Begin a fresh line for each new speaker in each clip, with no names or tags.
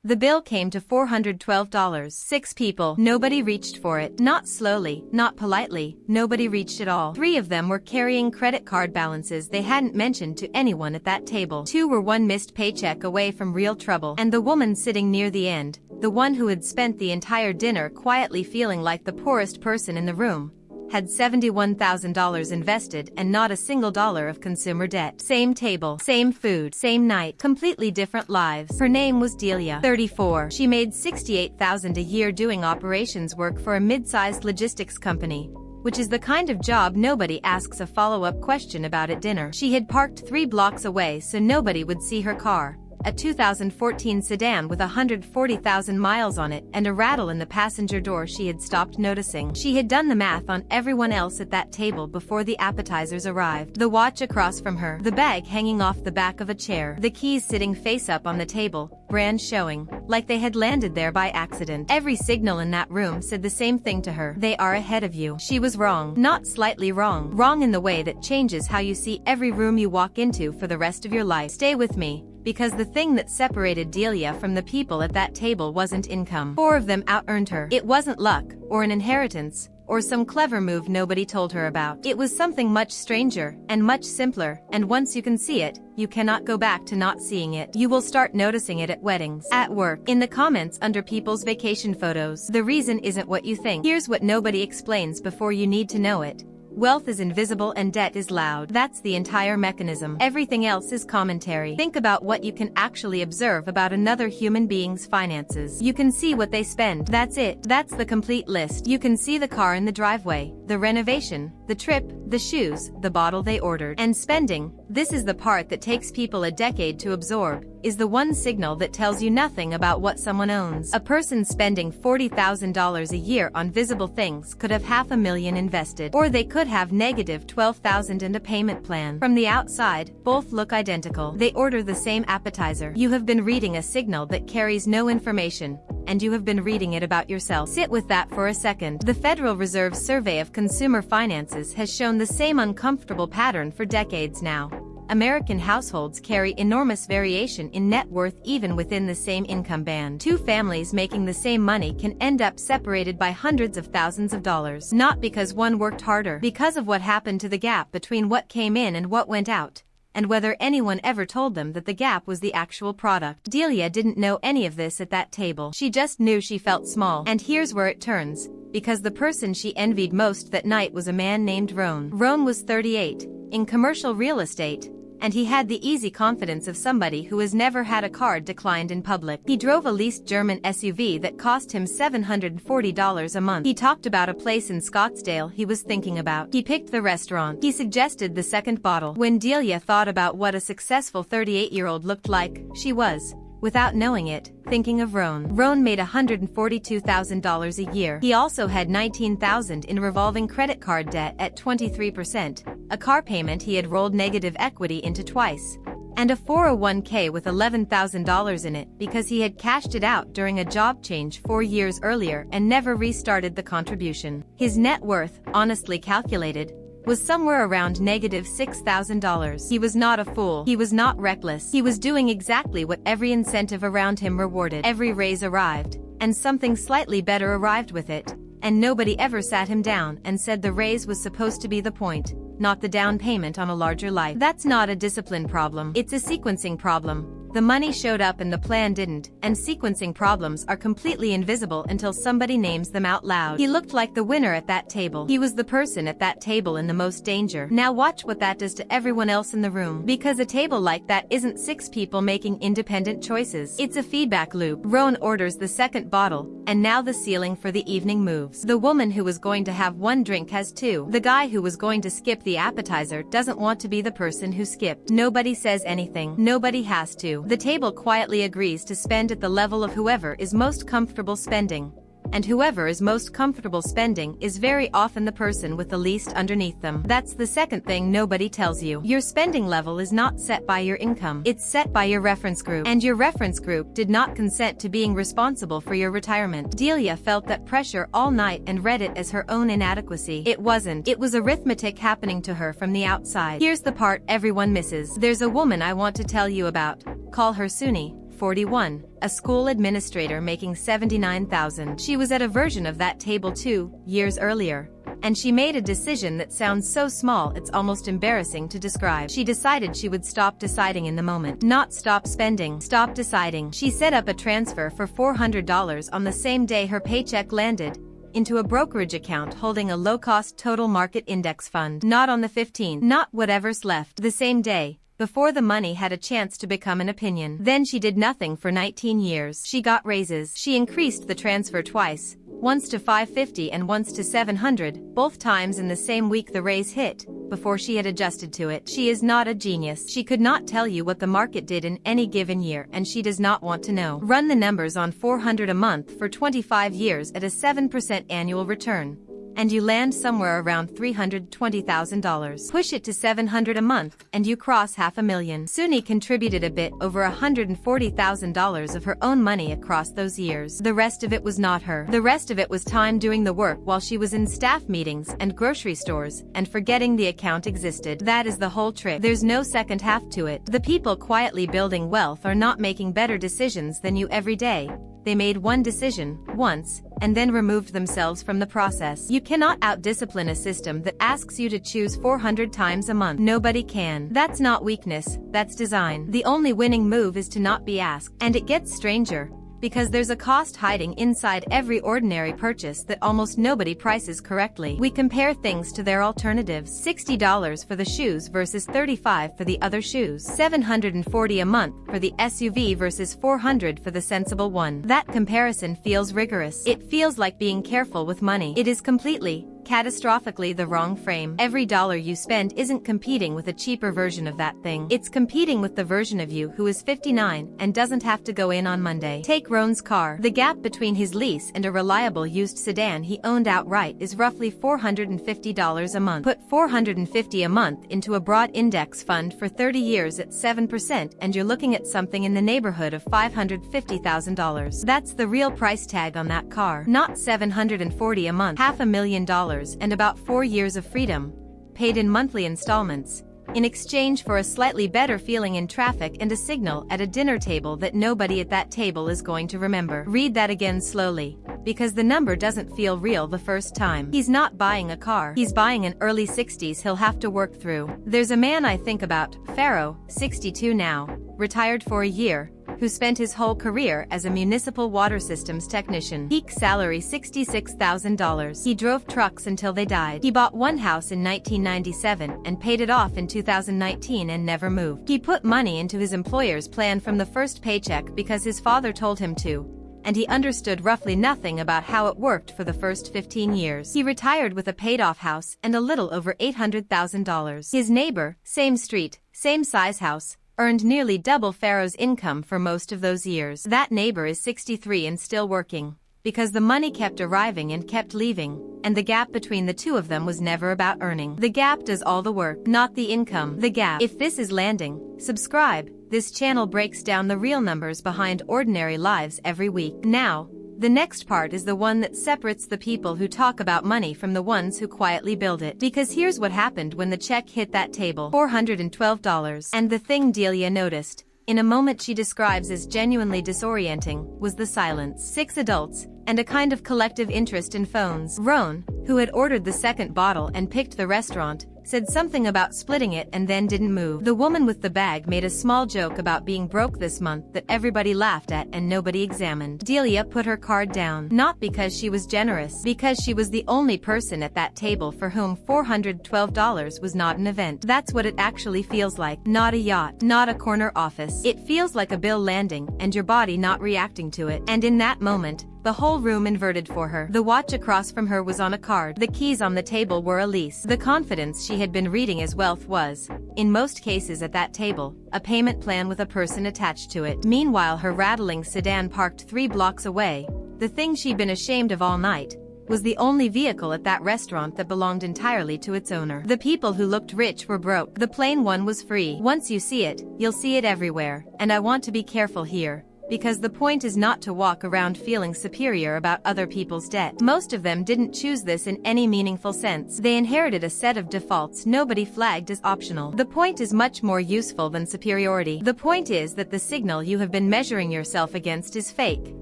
The bill came to $412. 6 people. Nobody reached for it. Not slowly, not politely, nobody reached at all. 3 of them were carrying credit card balances they hadn't mentioned to anyone at that table. 2 were one missed paycheck away from real trouble. And the woman sitting near the end, the one who had spent the entire dinner quietly feeling like the poorest person in the room, had $71,000 invested and not a single dollar of consumer debt. Same table, same food, same night, completely different lives. Her name was Delia, 34. She made $68,000 a year doing operations work for a mid-sized logistics company, which is the kind of job nobody asks a follow-up question about at dinner. She had parked 3 blocks away so nobody would see her car, a 2014 sedan with 140,000 miles on it and a rattle in the passenger door she had stopped noticing. She had done the math on everyone else at that table before the appetizers arrived. The watch across from her, the bag hanging off the back of a chair, the keys sitting face up on the table, brand showing, like they had landed there by accident. Every signal in that room said the same thing to her. They are ahead of you. She was wrong. Not slightly wrong. Wrong in the way that changes how you see every room you walk into for the rest of your life. Stay with me. Because the thing that separated Delia from the people at that table wasn't income. 4 of them out-earned her. It wasn't luck, or an inheritance, or some clever move nobody told her about. It was something much stranger, and much simpler, and once you can see it, you cannot go back to not seeing it. You will start noticing it at weddings, at work, in the comments under people's vacation photos. The reason isn't what you think. Here's what nobody explains before you need to know it. Wealth is invisible and debt is loud. That's the entire mechanism. Everything else is commentary. Think about what you can actually observe about another human being's finances. You can see what they spend. That's it. That's the complete list. You can see the car in the driveway, the renovation, the trip, the shoes, the bottle they ordered. And spending, this is the part that takes people a decade to absorb, is the one signal that tells you nothing about what someone owns. A person spending $40,000 a year on visible things could have $500,000 invested, or they could have negative $12,000 and a payment plan. From the outside, both look identical. They order the same appetizer. You have been reading a signal that carries no information, and you have been reading it about yourself. Sit with that for a second. The Federal Reserve Survey of Consumer Finances has shown the same uncomfortable pattern for decades now. American households carry enormous variation in net worth even within the same income band. 2 families making the same money can end up separated by hundreds of thousands of dollars. Not because one worked harder, because of what happened to the gap between what came in and what went out, and whether anyone ever told them that the gap was the actual product. Delia didn't know any of this at that table. She just knew she felt small. And here's where it turns, because the person she envied most that night was a man named Roan. Roan was 38, in commercial real estate, and he had the easy confidence of somebody who has never had a card declined in public. He drove a leased German SUV that cost him $740 a month. He talked about a place in Scottsdale he was thinking about. He picked the restaurant. He suggested the second bottle. When Delia thought about what a successful 38-year-old looked like, she was, without knowing it, thinking of Roan. Roan made $142,000 a year. He also had $19,000 in revolving credit card debt at 23%, a car payment he had rolled negative equity into twice, and a 401k with $11,000 in it because he had cashed it out during a job change 4 years earlier and never restarted the contribution. His net worth, honestly calculated, was somewhere around negative $6,000. He was not a fool. He was not reckless. He was doing exactly what every incentive around him rewarded. Every raise arrived, and something slightly better arrived with it, and nobody ever sat him down and said the raise was supposed to be the point, not the down payment on a larger life. That's not a discipline problem. It's a sequencing problem. The money showed up and the plan didn't, and sequencing problems are completely invisible until somebody names them out loud. He looked like the winner at that table. He was the person at that table in the most danger. Now watch what that does to everyone else in the room. Because a table like that isn't 6 people making independent choices. It's a feedback loop. Roan orders the second bottle, and now the ceiling for the evening moves. The woman who was going to have 1 drink has 2. The guy who was going to skip the appetizer doesn't want to be the person who skipped. Nobody says anything. Nobody has to. The table quietly agrees to spend at the level of whoever is most comfortable spending. And whoever is most comfortable spending is very often the person with the least underneath them. That's the second thing nobody tells you. Your spending level is not set by your income. It's set by your reference group. And your reference group did not consent to being responsible for your retirement. Delia felt that pressure all night and read it as her own inadequacy. It wasn't. It was arithmetic happening to her from the outside. Here's the part everyone misses. There's a woman I want to tell you about. Call her Suni. 41, a school administrator making $79,000. She was at a version of that table 2 years earlier. And she made a decision that sounds so small it's almost embarrassing to describe. She decided she would stop deciding in the moment. Not stop spending, stop deciding. She set up a transfer for $400 on the same day her paycheck landed into a brokerage account holding a low-cost total market index fund. Not on the 15th, not whatever's left. The same day, before the money had a chance to become an opinion. Then she did nothing for 19 years. She got raises. She increased the transfer twice. Once to $550 and once to $700, both times in the same week the raise hit, before she had adjusted to it. She is not a genius. She could not tell you what the market did in any given year and she does not want to know. Run the numbers on $400 a month for 25 years at a 7% annual return. And you land somewhere around $320,000. Push it to $700 a month, and you cross $500,000. Suni contributed a bit over $140,000 of her own money across those years. The rest of it was not her. The rest of it was time doing the work while she was in staff meetings and grocery stores, and forgetting the account existed. That is the whole trick. There's no second half to it. The people quietly building wealth are not making better decisions than you every day. They made one decision, once, and then removed themselves from the process. You cannot out-discipline a system that asks you to choose 400 times a month. Nobody can. That's not weakness, that's design. The only winning move is to not be asked. And it gets stranger, because there's a cost hiding inside every ordinary purchase that almost nobody prices correctly. We compare things to their alternatives. $60 for the shoes versus $35 for the other shoes. $740 a month for the SUV versus $400 for the sensible one. That comparison feels rigorous. It feels like being careful with money. It is completely, catastrophically the wrong frame. Every dollar you spend isn't competing with a cheaper version of that thing. It's competing with the version of you who is 59 and doesn't have to go in on Monday. Take Roan's car. The gap between his lease and a reliable used sedan he owned outright is roughly $450 a month. Put $450 a month into a broad index fund for 30 years at 7% and you're looking at something in the neighborhood of $550,000. That's the real price tag on that car. Not $740 a month. $500,000 and about 4 years of freedom, paid in monthly installments, in exchange for a slightly better feeling in traffic and a signal at a dinner table that nobody at that table is going to remember. Read that again slowly, because the number doesn't feel real the first time. He's not buying a car. He's buying an early 60s he'll have to work through. There's a man I think about, Pharaoh, 62 now, retired for a year, who spent his whole career as a municipal water systems technician. Peak salary $66,000. He drove trucks until they died. He bought one house in 1997 and paid it off in 2019 and never moved. He put money into his employer's plan from the first paycheck because his father told him to, and he understood roughly nothing about how it worked for the first 15 years. He retired with a paid-off house and a little over $800,000. His neighbor, same street, same size house, earned nearly double Pharaoh's income for most of those years. That neighbor is 63 and still working, because the money kept arriving and kept leaving, and the gap between the two of them was never about earning. The gap does all the work, not the income. The gap. If this is landing, subscribe. This channel breaks down the real numbers behind ordinary lives every week. Now, the next part is the one that separates the people who talk about money from the ones who quietly build it. Because here's what happened when the check hit that table. $412. And the thing Delia noticed, in a moment she describes as genuinely disorienting, was the silence. 6 adults, and a kind of collective interest in phones. Roan, who had ordered the second bottle and picked the restaurant, said something about splitting it and then didn't move. The woman with the bag made a small joke about being broke this month that everybody laughed at and nobody examined. Delia put her card down. Not because she was generous, because she was the only person at that table for whom $412 was not an event. That's what it actually feels like. Not a yacht, not a corner office. It feels like a bill landing and your body not reacting to it. And in that moment, the whole room inverted for her. The watch across from her was on a card. The keys on the table were a lease. The confidence she had been reading as wealth was, in most cases at that table, a payment plan with a person attached to it. Meanwhile, her rattling sedan parked 3 blocks away, the thing she'd been ashamed of all night, was the only vehicle at that restaurant that belonged entirely to its owner. The people who looked rich were broke. The plain one was free. Once you see it, you'll see it everywhere. And I want to be careful here, Because the point is not to walk around feeling superior about other people's debt. Most of them didn't choose this in any meaningful sense. They inherited a set of defaults nobody flagged as optional. The point is much more useful than superiority. The point is that the signal you have been measuring yourself against is fake,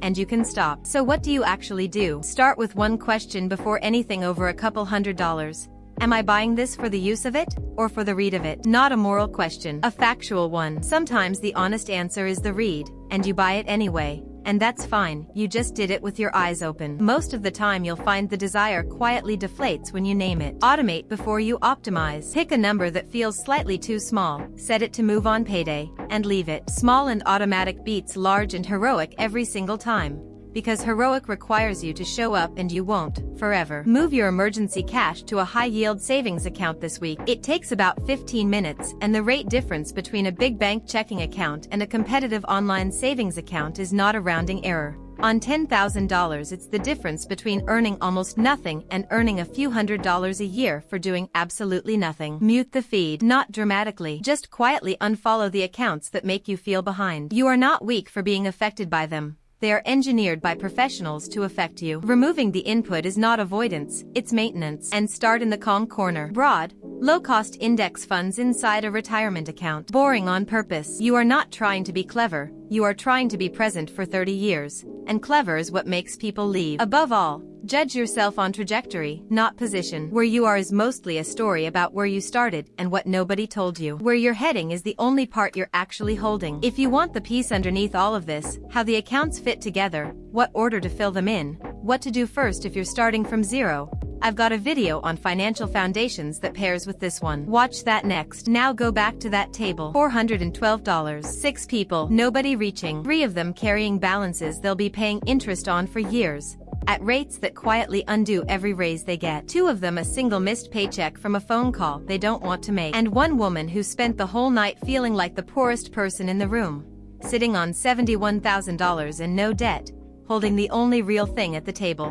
and you can stop. So what do you actually do? Start with one question before anything over a couple $100. Am I buying this for the use of it, or for the read of it? Not a moral question, a factual one. Sometimes the honest answer is the read, and you buy it anyway. And that's fine, you just did it with your eyes open. Most of the time you'll find the desire quietly deflates when you name it. Automate before you optimize. Pick a number that feels slightly too small, set it to move on payday, and leave it. Small and automatic beats large and heroic every single time. Because heroic requires you to show up and you won't, forever. Move your emergency cash to a high-yield savings account this week. It takes about 15 minutes, and the rate difference between a big bank checking account and a competitive online savings account is not a rounding error. On $10,000, it's the difference between earning almost nothing and earning a few $100s a year for doing absolutely nothing. Mute the feed. Not dramatically. Just quietly unfollow the accounts that make you feel behind. You are not weak for being affected by them. They are engineered by professionals to affect you. Removing the input is not avoidance, it's maintenance. And start in the calm corner. Broad, low-cost index funds inside a retirement account. Boring on purpose. You are not trying to be clever, you are trying to be present for 30 years. And clever is what makes people leave. Above all, judge yourself on trajectory, not position. Where you are is mostly a story about where you started and what nobody told you. Where you're heading is the only part you're actually holding. If you want the piece underneath all of this, how the accounts fit together, what order to fill them in, what to do first if you're starting from zero, I've got a video on financial foundations that pairs with this one. Watch that next. Now go back to that table. $412. 6 people, nobody reaching. 3 of them carrying balances they'll be paying interest on for years, at rates that quietly undo every raise they get. 2 of them a single missed paycheck from a phone call they don't want to make. And 1 woman who spent the whole night feeling like the poorest person in the room, sitting on $71,000 and no debt, holding the only real thing at the table.